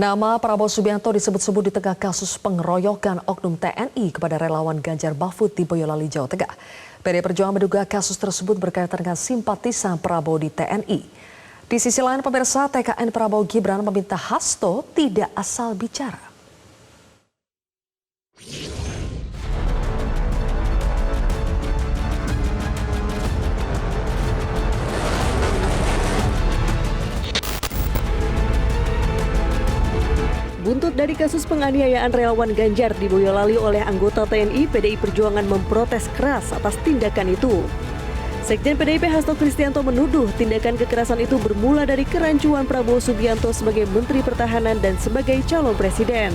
Nama Prabowo Subianto disebut-sebut di tengah kasus pengeroyokan oknum TNI kepada relawan Ganjar Mahfud di Boyolali, Jawa Tengah. PDI Perjuangan menduga kasus tersebut berkaitan dengan simpatisan Prabowo di TNI. Di sisi lain, pemirsa, TKN Prabowo Gibran meminta Hasto tidak asal bicara. Buntut dari kasus penganiayaan relawan Ganjar di Boyolali oleh anggota TNI, PDI Perjuangan memprotes keras atas tindakan itu. Sekjen PDIP Hasto Kristianto menuduh tindakan kekerasan itu bermula dari kerancuan Prabowo Subianto sebagai Menteri Pertahanan dan sebagai calon presiden.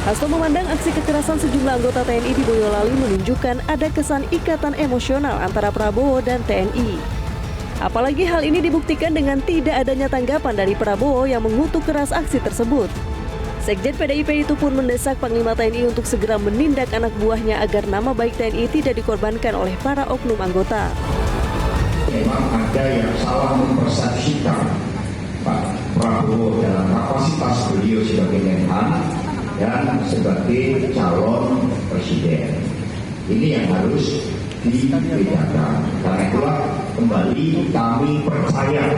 Hasto memandang aksi kekerasan sejumlah anggota TNI di Boyolali menunjukkan ada kesan ikatan emosional antara Prabowo dan TNI. Apalagi hal ini dibuktikan dengan tidak adanya tanggapan dari Prabowo yang mengutuk keras aksi tersebut. Sekjen PDIP itu pun mendesak Panglima TNI untuk segera menindak anak buahnya agar nama baik TNI tidak dikorbankan oleh para oknum anggota. Memang ada yang salah mempersepsikan Pak Prabowo dalam kapasitas beliau sebagai Menhan dan sebagai calon presiden. Ini yang harus dibedakan. Karena itulah kembali kami percaya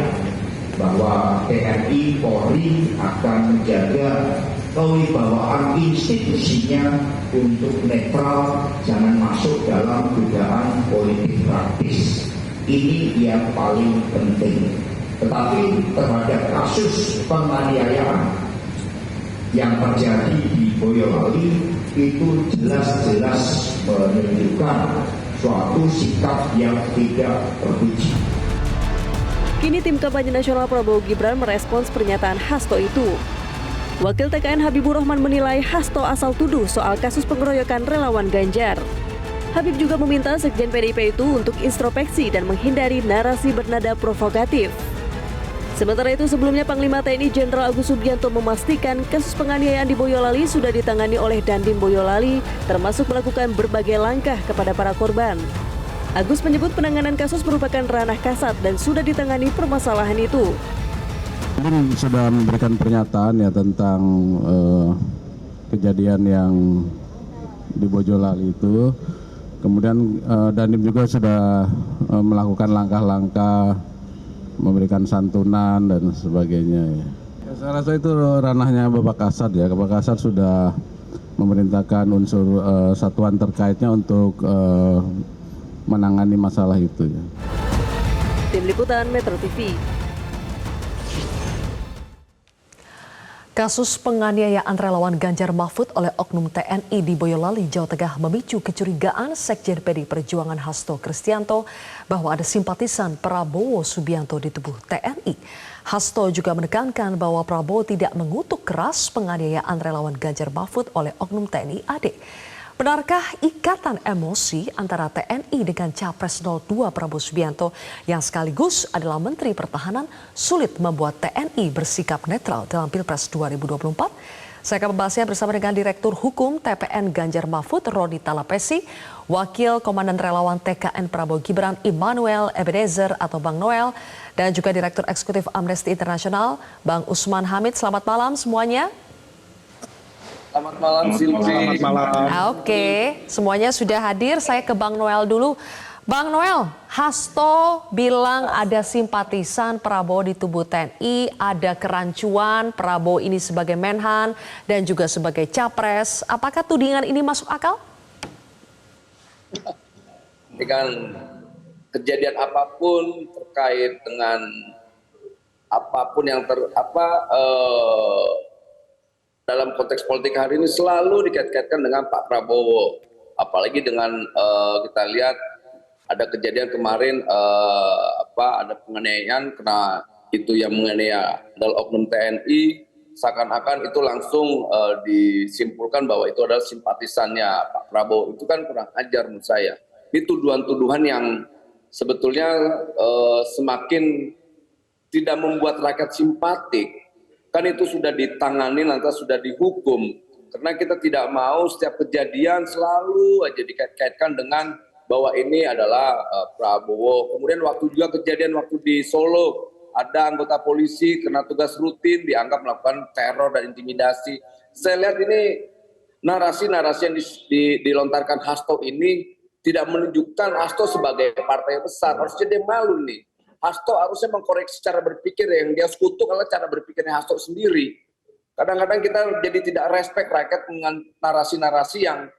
bahwa TNI Polri akan menjaga kewibawaan institusinya untuk netral, jangan masuk dalam dugaan politik praktis. Ini yang paling penting. Tetapi terhadap kasus penganiayaan yang terjadi di Boyolali itu jelas-jelas menunjukkan suatu sikap yang tidak terpuji. Kini tim kampanye nasional Prabowo Gibran merespons pernyataan Hasto itu. Wakil TKN Habibur Rahman menilai Hasto asal tuduh soal kasus pengeroyokan relawan Ganjar. Habib juga meminta Sekjen PDIP itu untuk introspeksi dan menghindari narasi bernada provokatif. Sementara itu sebelumnya Panglima TNI Jenderal Agus Subianto memastikan kasus penganiayaan di Boyolali sudah ditangani oleh Dandim Boyolali, termasuk melakukan berbagai langkah kepada para korban. Agus menyebut penanganan kasus merupakan ranah kasat dan sudah ditangani permasalahan itu. Dandim sudah memberikan pernyataan ya tentang kejadian yang di Boyolali itu. Kemudian Dandim juga sudah melakukan langkah-langkah memberikan santunan dan sebagainya. Ya, saya rasa itu ranahnya Bapak Kasat ya. Bapak Kasat sudah memerintahkan unsur satuan terkaitnya untuk menangani masalah itu. Ya. Tim Liputan Metro TV. Kasus penganiayaan relawan Ganjar Mahfud oleh oknum TNI di Boyolali, Jawa Tengah memicu kecurigaan Sekjen PDI Perjuangan Hasto Kristianto bahwa ada simpatisan Prabowo Subianto di tubuh TNI. Hasto juga menekankan bahwa Prabowo tidak mengutuk keras penganiayaan relawan Ganjar Mahfud oleh oknum TNI AD. Benarkah ikatan emosi antara TNI dengan Capres 02 Prabowo Subianto yang sekaligus adalah Menteri Pertahanan sulit membuat TNI bersikap netral dalam Pilpres 2024? Saya akan membahasnya bersama dengan Direktur Hukum TPN Ganjar Mahfud Roni Talapesi, Wakil Komandan Relawan TKN Prabowo Gibran Immanuel Ebenezer atau Bang Noel, dan juga Direktur Eksekutif Amnesty International Bang Usman Hamid. Selamat malam semuanya. Selamat malam, Silvi. Selamat malam. Oke, semuanya sudah hadir. Saya ke Bang Noel dulu. Bang Noel, Hasto bilang ada simpatisan Prabowo di tubuh TNI, ada kerancuan Prabowo ini sebagai Menhan dan juga sebagai Capres. Apakah tudingan ini masuk akal? Ini kan kejadian apapun terkait dengan apapun yang dalam konteks politik hari ini selalu dikait-kaitkan dengan Pak Prabowo. Apalagi dengan kita lihat ada kejadian kemarin ada penganiayaan karena itu yang menganiaya adalah oknum TNI, seakan-akan itu langsung disimpulkan bahwa itu adalah simpatisannya Pak Prabowo. Itu kan kurang ajar menurut saya. Ini tuduhan-tuduhan yang sebetulnya semakin tidak membuat rakyat simpatik. Kan itu sudah ditangani, lantas sudah dihukum. Karena kita tidak mau setiap kejadian selalu aja dikait-kaitkan dengan bahwa ini adalah Prabowo. Kemudian waktu juga kejadian waktu di Solo ada anggota polisi kena tugas rutin dianggap melakukan teror dan intimidasi. Saya lihat ini narasi-narasi yang dilontarkan Hasto ini tidak menunjukkan Hasto sebagai partai besar. Harusnya dia malu nih. Hasto harusnya mengkoreksi cara berpikir, yang dia sekutu adalah cara berpikirnya Hasto sendiri. Kadang-kadang kita jadi tidak respect rakyat dengan narasi-narasi yang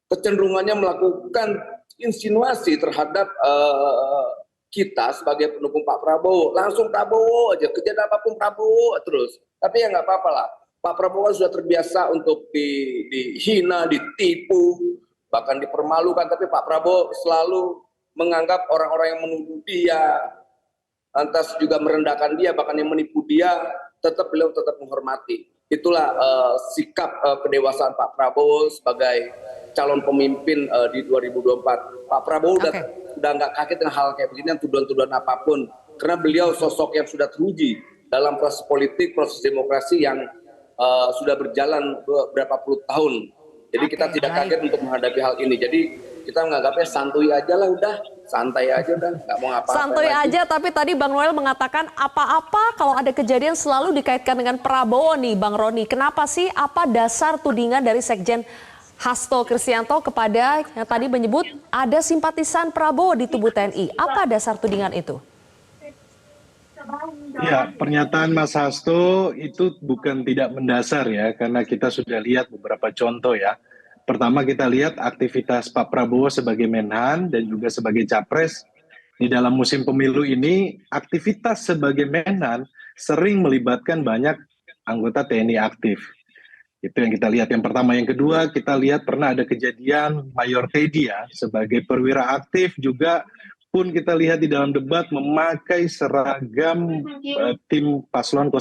kecenderungannya melakukan insinuasi terhadap kita sebagai pendukung Pak Prabowo. Langsung Prabowo aja, kejadian apapun Prabowo terus. Tapi ya nggak apa-apa lah. Pak Prabowo sudah terbiasa untuk dihina, ditipu, bahkan dipermalukan. Tapi Pak Prabowo selalu menganggap orang-orang yang menuduh dia, lantas juga merendahkan dia, bahkan yang menipu dia, beliau tetap menghormati. Itulah sikap kedewasaan Pak Prabowo sebagai calon pemimpin di 2024. Pak Prabowo udah nggak kaget dengan hal kayak begini, tuduhan-tuduhan apapun, karena beliau sosok yang sudah teruji dalam proses politik, proses demokrasi yang sudah berjalan beberapa puluh tahun. Jadi kita tidak kaget untuk menghadapi hal ini. Jadi kita menganggapnya santuy aja lah, udah santai aja, udah nggak mau ngapa-ngapain. Santuy aja, tapi tadi Bang Noel mengatakan apa-apa kalau ada kejadian selalu dikaitkan dengan Prabowo nih, Bang Roni. Kenapa sih? Apa dasar tudingan dari Sekjen Hasto Kristianto kepada yang tadi menyebut ada simpatisan Prabowo di tubuh TNI? Apa dasar tudingan itu? Ya, pernyataan Mas Hasto itu bukan tidak mendasar ya, karena kita sudah lihat beberapa contoh ya. Pertama kita lihat aktivitas Pak Prabowo sebagai Menhan dan juga sebagai Capres. Di dalam musim pemilu ini, aktivitas sebagai Menhan sering melibatkan banyak anggota TNI aktif. Itu yang kita lihat. Yang pertama. Yang kedua, kita lihat pernah ada kejadian Mayor Teddy ya, sebagai perwira aktif juga pun kita lihat di dalam debat memakai seragam tim paslon 02.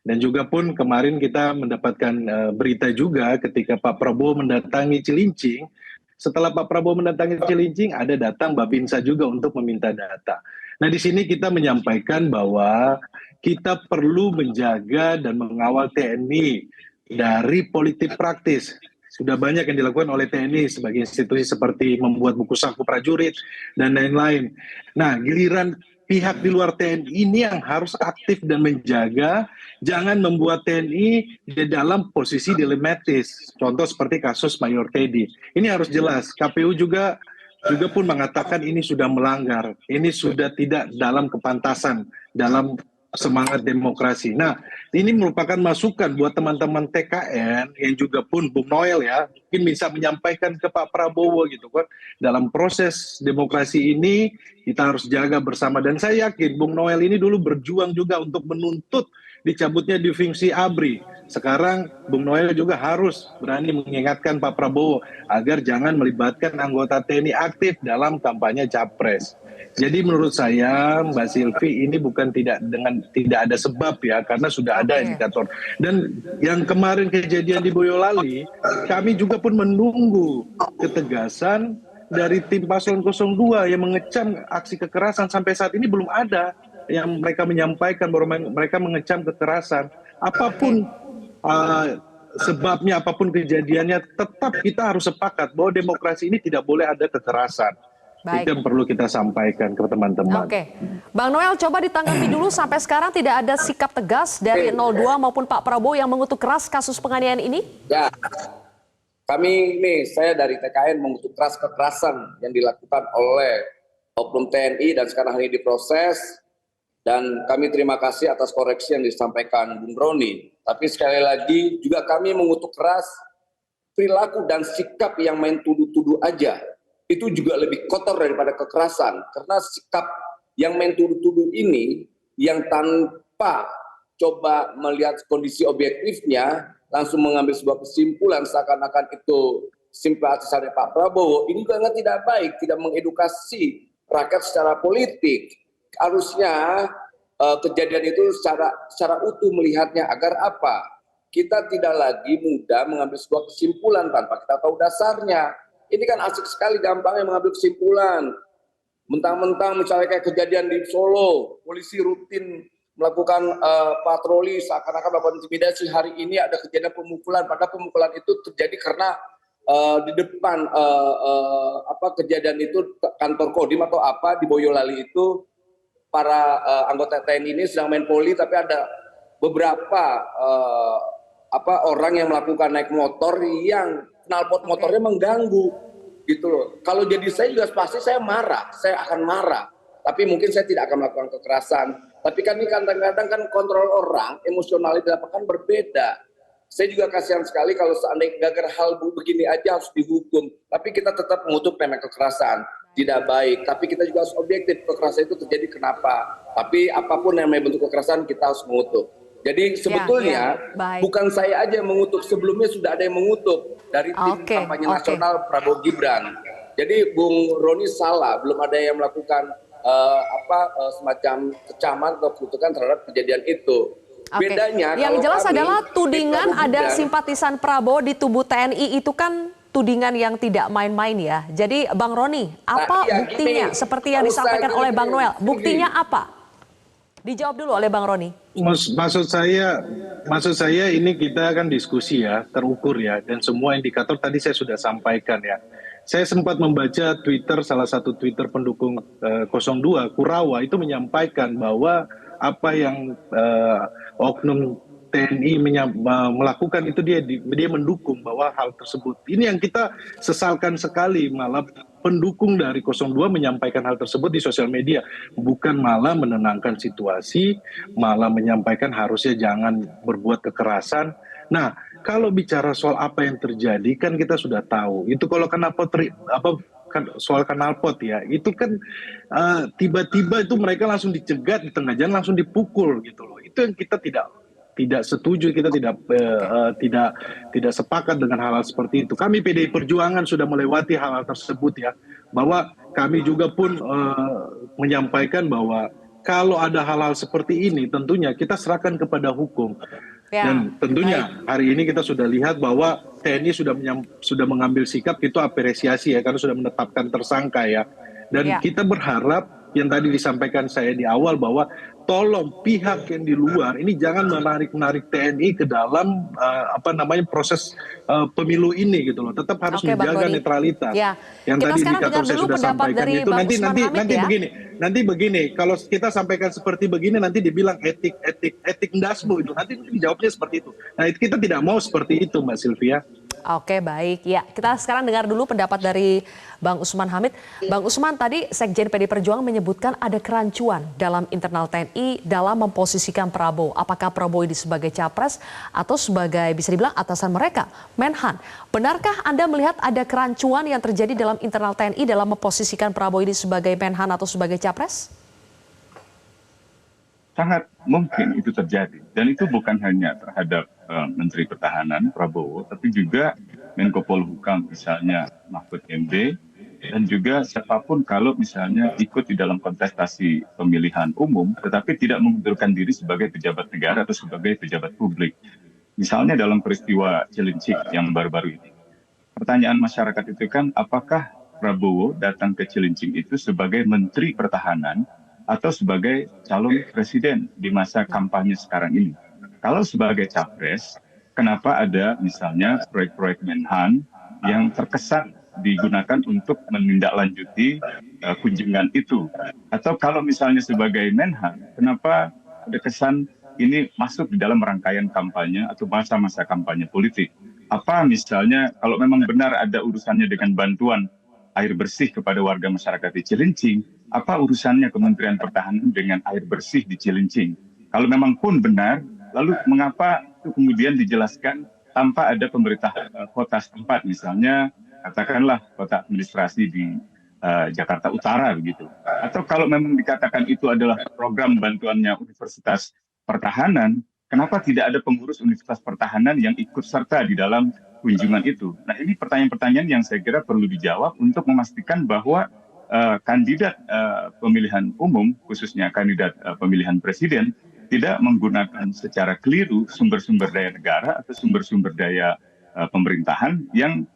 Dan juga pun kemarin kita mendapatkan berita juga ketika Pak Prabowo mendatangi Cilincing. Setelah Pak Prabowo mendatangi Cilincing, ada datang Babinsa juga untuk meminta data. Nah, di sini kita menyampaikan bahwa kita perlu menjaga dan mengawal TNI dari politik praktis. Sudah banyak yang dilakukan oleh TNI sebagai institusi seperti membuat buku saku prajurit dan lain-lain. Nah, giliran pihak di luar TNI ini yang harus aktif dan menjaga, jangan membuat TNI di dalam posisi dilematis. Contoh seperti kasus Mayor Teddy. Ini harus jelas. KPU juga pun mengatakan ini sudah melanggar. Ini sudah tidak dalam kepantasan, dalam semangat demokrasi. Nah, ini merupakan masukan buat teman-teman TKN yang juga pun Bung Noel ya, mungkin bisa menyampaikan ke Pak Prabowo gitu kan. Dalam proses demokrasi ini kita harus jaga bersama, dan saya yakin Bung Noel ini dulu berjuang juga untuk menuntut dicabutnya divisi ABRI. Sekarang Bung Noel juga harus berani mengingatkan Pak Prabowo agar jangan melibatkan anggota TNI aktif dalam kampanye Capres. Jadi menurut saya Mbak Silvi ini bukan tidak ada sebab ya, karena sudah ada indikator. Dan yang kemarin kejadian di Boyolali, kami juga pun menunggu ketegasan dari tim paslon 02 yang mengecam aksi kekerasan. Sampai saat ini belum ada yang mereka menyampaikan bahwa mereka mengecam kekerasan. Apapun sebabnya, apapun kejadiannya, tetap kita harus sepakat bahwa demokrasi ini tidak boleh ada kekerasan. Baik. Itu yang perlu kita sampaikan ke teman-teman. Oke, Bang Noel coba ditanggapi dulu, sampai sekarang tidak ada sikap tegas dari 02 maupun Pak Prabowo yang mengutuk keras kasus penganiayaan ini? Ya, saya dari TKN mengutuk keras kekerasan yang dilakukan oleh oknum TNI dan sekarang ini diproses, dan kami terima kasih atas koreksi yang disampaikan Bung Roni. Tapi sekali lagi juga kami mengutuk keras perilaku dan sikap yang main tuduh-tuduh aja. Itu juga lebih kotor daripada kekerasan, karena sikap yang main tuduh-tuduh ini yang tanpa coba melihat kondisi objektifnya langsung mengambil sebuah kesimpulan seakan-akan itu simpatisannya Pak Prabowo, ini juga tidak baik, tidak mengedukasi rakyat secara politik. Harusnya kejadian itu secara utuh melihatnya, agar apa? Kita tidak lagi mudah mengambil sebuah kesimpulan tanpa kita tahu dasarnya. Ini kan asik sekali gampangnya mengambil kesimpulan. Mentang-mentang misalnya kayak kejadian di Solo, polisi rutin melakukan patroli seakan-akan melakukan intimidasi. Hari ini ada kejadian pemukulan, padahal pemukulan itu terjadi karena di depan kejadian itu kantor Kodim atau apa di Boyolali itu para anggota TNI ini sedang main poli, tapi ada beberapa orang yang melakukan naik motor yang knalpot motornya mengganggu gitu loh. Kalau jadi saya juga pasti saya marah, saya akan marah. Tapi mungkin saya tidak akan melakukan kekerasan. Tapi kan ini kadang-kadang kan kontrol orang, emosional itu kan berbeda. Saya juga kasihan sekali kalau seandainya gagal hal begini aja harus dihukum. Tapi kita tetap mengutuk namanya kekerasan. Tidak baik. Tapi kita juga harus objektif. Kekerasan itu terjadi kenapa. Tapi apapun yang namanya bentuk kekerasan kita harus mengutuk. Jadi sebetulnya bukan saya aja yang mengutuk. Sebelumnya sudah ada yang mengutuk dari tim kampanye nasional Prabowo Gibran. Jadi Bung Roni salah. Belum ada yang melakukan semacam kecaman atau kutukan terhadap kejadian itu. Bedanya yang jelas adalah tudingan ada simpatisan Prabowo di tubuh TNI itu kan tudingan yang tidak main-main ya. Jadi Bang Roni, apa buktinya seperti yang disampaikan oleh Bang Noel? Buktinya apa? Dijawab dulu oleh Bang Roni. Maksud saya ini kita kan diskusi ya, terukur ya, dan semua indikator tadi saya sudah sampaikan ya. Saya sempat membaca Twitter, salah satu Twitter pendukung 02, Kurawa, itu menyampaikan bahwa apa yang oknum TNI melakukan itu dia mendukung bahwa hal tersebut. Ini yang kita sesalkan sekali, malah pendukung dari 02 menyampaikan hal tersebut di sosial media. Bukan malah menenangkan situasi, malah menyampaikan harusnya jangan berbuat kekerasan. Nah, kalau bicara soal apa yang terjadi kan kita sudah tahu. Itu kalau soal knalpot ya, itu kan tiba-tiba itu mereka langsung dicegat di tengah jalan, langsung dipukul gitu loh. Itu yang kita tidak setuju, kita tidak sepakat dengan hal-hal seperti itu. Kami PDI Perjuangan sudah melewati hal-hal tersebut ya, bahwa kami juga pun menyampaikan bahwa kalau ada hal-hal seperti ini tentunya kita serahkan kepada hukum. Dan tentunya hari ini kita sudah lihat bahwa TNI sudah mengambil sikap, itu apresiasi ya, karena sudah menetapkan tersangka ya. Dan kita berharap yang tadi disampaikan saya di awal bahwa tolong pihak yang di luar ini jangan menarik TNI ke dalam proses pemilu ini gitu loh. Tetap harus menjaga netralitas. Ya. Yang kita tadi indikator saya dulu sudah sampaikan itu nanti begini. Kalau kita sampaikan seperti begini nanti dibilang etik ndasmu itu. Nanti dijawabnya seperti itu. Nah, itu kita tidak mau seperti itu, Mbak Sylvia. Oke, baik. Ya, kita sekarang dengar dulu pendapat dari Bang Usman Hamid. Bang Usman, tadi Sekjen PD Perjuangan menyebutkan ada kerancuan dalam internal TNI dalam memposisikan Prabowo. Apakah Prabowo ini sebagai capres atau sebagai bisa dibilang atasan mereka, Menhan. Benarkah Anda melihat ada kerancuan yang terjadi dalam internal TNI dalam memposisikan Prabowo ini sebagai Menhan atau sebagai capres? Sangat mungkin itu terjadi, dan itu bukan hanya terhadap Menteri Pertahanan Prabowo, tapi juga Menko Polhukam misalnya Mahfud MD, dan juga siapapun kalau misalnya ikut di dalam kontestasi pemilihan umum, tetapi tidak mengundurkan diri sebagai pejabat negara atau sebagai pejabat publik. Misalnya dalam peristiwa Cilincing yang baru-baru ini, pertanyaan masyarakat itu kan, apakah Prabowo datang ke Cilincing itu sebagai Menteri Pertahanan atau sebagai calon presiden di masa kampanye sekarang ini? Kalau sebagai capres, kenapa ada misalnya proyek-proyek Menhan yang terkesan digunakan untuk menindaklanjuti kunjungan itu? Atau kalau misalnya sebagai Menhan, kenapa ada kesan ini masuk di dalam rangkaian kampanye atau masa-masa kampanye politik? Apa misalnya kalau memang benar ada urusannya dengan bantuan air bersih kepada warga masyarakat di Cilincing, apa urusannya Kementerian Pertahanan dengan air bersih di Cilincing? Kalau memang pun benar, lalu mengapa itu kemudian dijelaskan tanpa ada pemerintah kota setempat, misalnya katakanlah kota administrasi di Jakarta Utara begitu. Atau kalau memang dikatakan itu adalah program bantuannya Universitas Pertahanan, kenapa tidak ada pengurus Universitas Pertahanan yang ikut serta di dalam kunjungan itu? Nah, ini pertanyaan-pertanyaan yang saya kira perlu dijawab untuk memastikan bahwa kandidat pemilihan umum, khususnya kandidat pemilihan presiden, tidak menggunakan secara keliru sumber-sumber daya negara atau sumber-sumber daya pemerintahan yang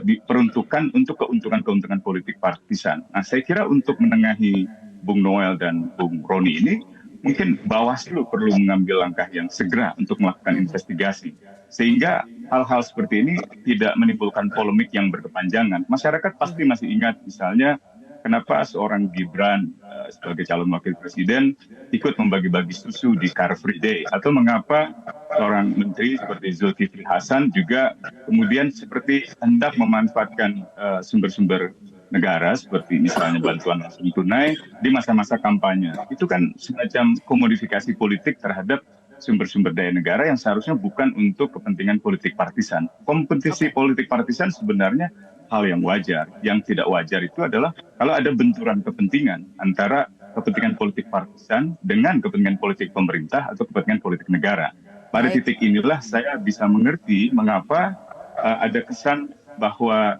diperuntukkan untuk keuntungan-keuntungan politik partisan. Nah, saya kira untuk menengahi Bung Noel dan Bung Roni ini, mungkin Bawaslu perlu mengambil langkah yang segera untuk melakukan investigasi. Sehingga hal-hal seperti ini tidak menimbulkan polemik yang berkepanjangan. Masyarakat pasti masih ingat misalnya kenapa seorang Gibran sebagai calon wakil presiden ikut membagi-bagi susu di Car Free Day, atau mengapa seorang menteri seperti Zulkifli Hasan juga kemudian seperti hendak memanfaatkan sumber-sumber negara seperti misalnya bantuan langsung tunai di masa-masa kampanye. Itu kan semacam komodifikasi politik terhadap sumber-sumber daya negara yang seharusnya bukan untuk kepentingan politik partisan. Kompetisi politik partisan sebenarnya hal yang wajar. Yang tidak wajar itu adalah kalau ada benturan kepentingan antara kepentingan politik partisan dengan kepentingan politik pemerintah atau kepentingan politik negara. Pada titik inilah saya bisa mengerti mengapa ada kesan bahwa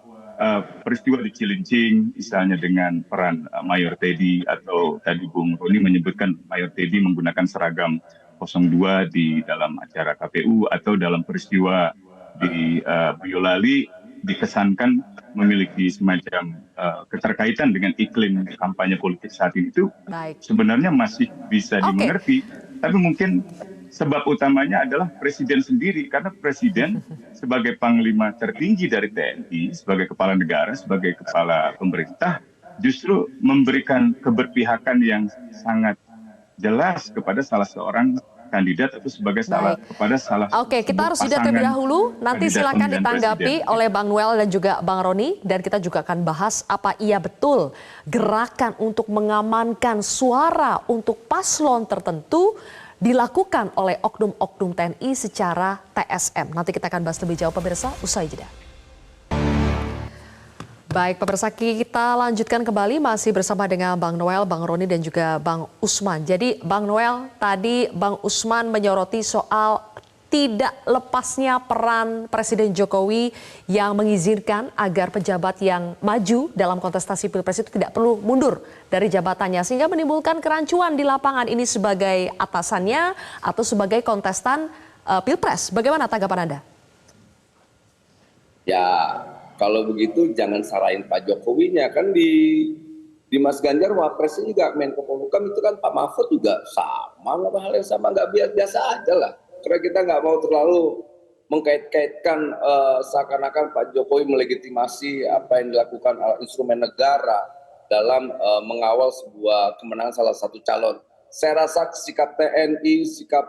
peristiwa di Cilincing, misalnya dengan peran Mayor Teddy, atau tadi Bung Roni menyebutkan Mayor Teddy menggunakan seragam 02 di dalam acara KPU, atau dalam peristiwa di Boyolali dikesankan memiliki semacam keterkaitan dengan iklim kampanye politik saat ini, itu sebenarnya masih bisa dimengerti. Tapi mungkin sebab utamanya adalah presiden sendiri, karena presiden sebagai panglima tertinggi dari TNI, sebagai kepala negara, sebagai kepala pemerintah, justru memberikan keberpihakan yang sangat jelas kepada salah seorang kandidat atau sebagai kepada salah Oke, kita harus jeda terlebih dahulu. Nanti silakan ditanggapi oleh Bang Noel dan juga Bang Roni, dan kita juga akan bahas apa iya betul gerakan untuk mengamankan suara untuk paslon tertentu dilakukan oleh oknum-oknum TNI secara TSM. Nanti kita akan bahas lebih jauh pemirsa, usai jeda. Baik pemirsa, kita lanjutkan kembali masih bersama dengan Bang Noel, Bang Roni dan juga Bang Usman. Jadi Bang Noel, tadi Bang Usman menyoroti soal tidak lepasnya peran Presiden Jokowi yang mengizinkan agar pejabat yang maju dalam kontestasi Pilpres itu tidak perlu mundur dari jabatannya, sehingga menimbulkan kerancuan di lapangan ini sebagai atasannya atau sebagai kontestan Pilpres. Bagaimana tanggapan Anda? Ya, kalau begitu jangan sarahin Pak Jokowinya, kan di Mas Ganjar Wapresnya juga Menko Polhukam itu kan Pak Mahfud juga sama, hal yang sama, nggak biasa aja lah. Karena kita nggak mau terlalu mengkait-kaitkan seakan-akan Pak Jokowi melegitimasi apa yang dilakukan instrumen negara dalam mengawal sebuah kemenangan salah satu calon. Saya rasa sikap TNI, sikap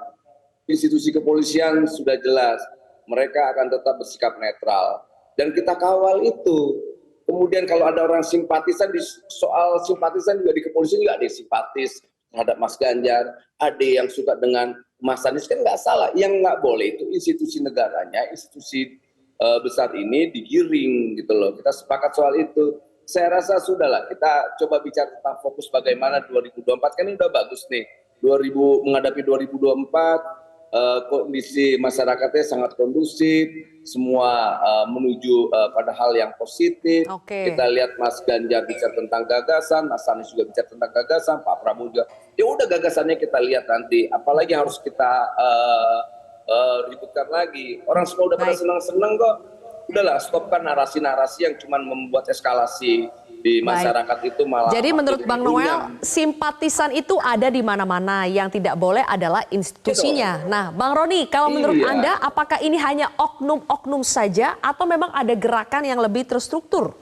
institusi kepolisian sudah jelas. Mereka akan tetap bersikap netral. Dan kita kawal itu. Kemudian kalau ada orang simpatisan, soal simpatisan juga di kepolisian juga ada yang simpatis terhadap Mas Ganjar, ada yang suka dengan Mas Anies, kan nggak salah. Yang nggak boleh itu institusi negaranya, institusi besar ini digiring gitu loh. Kita sepakat soal itu. Saya rasa sudahlah, kita coba bicara tentang fokus bagaimana 2024, kan ini udah bagus nih. Menghadapi 2024, kondisi masyarakatnya sangat kondusif, semua menuju pada hal yang positif. Kita lihat Mas Ganjar bicara tentang gagasan, Mas Anies juga bicara tentang gagasan, Pak Prabowo juga. Ya udah gagasannya kita lihat nanti, apalagi harus kita ributkan lagi. Orang semua udah pada senang-senang kok. Udahlah, stopkan narasi-narasi yang cuma membuat eskalasi di masyarakat itu malah. Jadi menurut Bang Noel, simpatisan itu ada di mana-mana, yang tidak boleh adalah institusinya. Nah, Bang Roni, kalau menurut Anda apakah ini hanya oknum-oknum saja atau memang ada gerakan yang lebih terstruktur?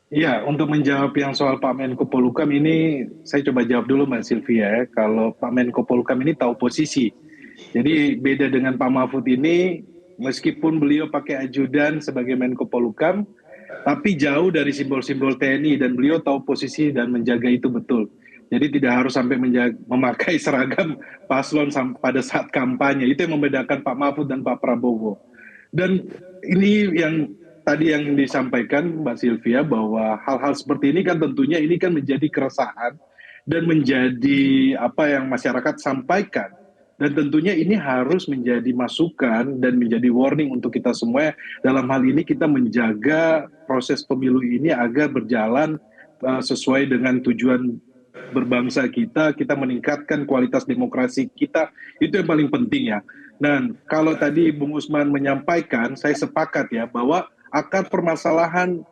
Iya, untuk menjawab yang soal Pak Menko Polhukam ini, saya coba jawab dulu Mbak Sylvia. Kalau Pak Menko Polhukam ini tahu posisi. Jadi beda dengan Pak Mahfud ini, meskipun beliau pakai ajudan sebagai Menko Polhukam, tapi jauh dari simbol-simbol TNI, dan beliau tahu posisi dan menjaga itu betul. Jadi tidak harus sampai memakai seragam paslon pada saat kampanye. Itu yang membedakan Pak Mahfud dan Pak Prabowo. Dan ini yang tadi yang disampaikan Mbak Sylvia, bahwa hal-hal seperti ini kan tentunya ini kan menjadi keresahan dan menjadi apa yang masyarakat sampaikan. Dan tentunya ini harus menjadi masukan dan menjadi warning untuk kita semua. Dalam hal ini kita menjaga proses pemilu ini agar berjalan sesuai dengan tujuan berbangsa kita meningkatkan kualitas demokrasi kita, itu yang paling penting ya. Dan kalau tadi Bung Usman menyampaikan, saya sepakat ya, bahwa akar permasalahan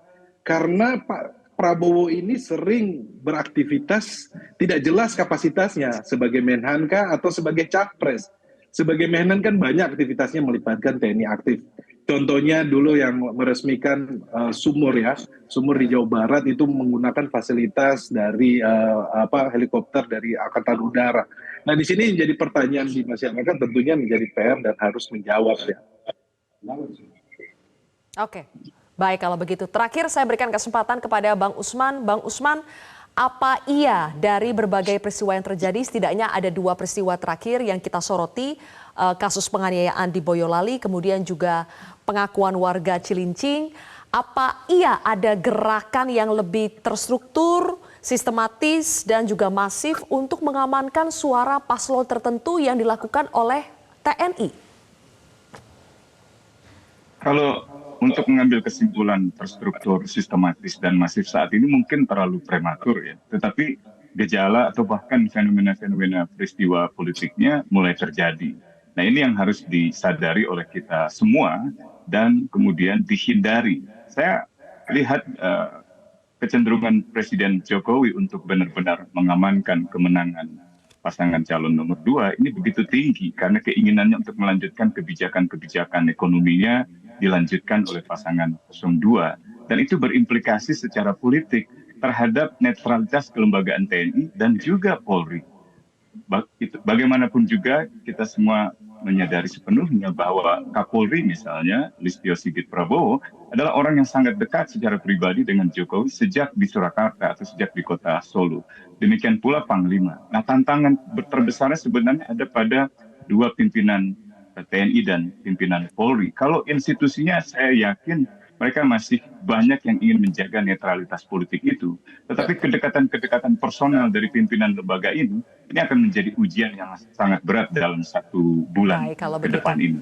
karena Pak Prabowo ini sering beraktivitas tidak jelas kapasitasnya sebagai Menhan kah atau sebagai Capres. Sebagai Menhan kan banyak aktivitasnya melibatkan TNI aktif. Contohnya dulu yang meresmikan sumur ya, sumur di Jawa Barat itu menggunakan fasilitas dari helikopter dari Angkatan Udara. Nah di sini jadi pertanyaan di masyarakat tentunya menjadi PR dan harus menjawab ya. Oke, baik kalau begitu. Terakhir saya berikan kesempatan kepada Bang Usman. Bang Usman, apa iya dari berbagai peristiwa yang terjadi, setidaknya ada 2 peristiwa terakhir yang kita soroti, kasus penganiayaan di Boyolali, kemudian juga pengakuan warga Cilincing. Apa iya ada gerakan yang lebih terstruktur, sistematis, dan juga masif untuk mengamankan suara paslon tertentu yang dilakukan oleh TNI? Kalau untuk mengambil kesimpulan terstruktur, sistematis, dan masif saat ini mungkin terlalu prematur ya. Tetapi gejala atau bahkan fenomena-fenomena peristiwa politiknya mulai terjadi. Nah ini yang harus disadari oleh kita semua dan kemudian dihindari. Saya lihat kecenderungan Presiden Jokowi untuk benar-benar mengamankan kemenangan pasangan calon nomor 2 ini begitu tinggi karena keinginannya untuk melanjutkan kebijakan-kebijakan ekonominya dilanjutkan oleh pasangan 02 dan itu berimplikasi secara politik terhadap netralitas kelembagaan TNI dan juga Polri. Bagaimanapun juga kita semua menyadari sepenuhnya bahwa Kapolri misalnya Listio Sigit Prabowo adalah orang yang sangat dekat secara pribadi dengan Jokowi sejak di Surakarta atau sejak di kota Solo. Demikian pula Panglima. Nah tantangan terbesarnya sebenarnya ada pada 2 pimpinan TNI dan pimpinan Polri. Kalau institusinya saya yakin mereka masih banyak yang ingin menjaga netralitas politik itu. Tetapi kedekatan-kedekatan personal dari pimpinan lembaga ini akan menjadi ujian yang sangat berat dalam 1 bulan ke depan ini.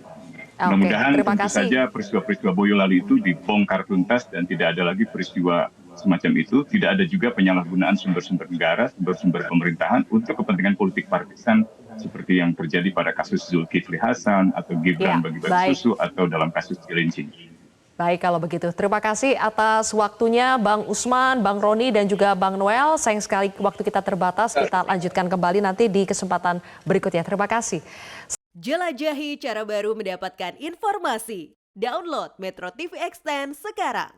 Mudah-mudahan tentu saja peristiwa-peristiwa Boyolali itu dibongkar tuntas dan tidak ada lagi peristiwa semacam itu. Tidak ada juga penyalahgunaan sumber-sumber negara, sumber-sumber pemerintahan untuk kepentingan politik partisan seperti yang terjadi pada kasus Zulkifli Hasan atau Gibran bagi-bagi susu atau dalam kasus Cilincing. Baik kalau begitu. Terima kasih atas waktunya Bang Usman, Bang Roni, dan juga Bang Noel. Sayang sekali waktu kita terbatas. Kita lanjutkan kembali nanti di kesempatan berikutnya. Terima kasih. Jelajahi cara baru mendapatkan informasi. Download Metro TV Extend sekarang.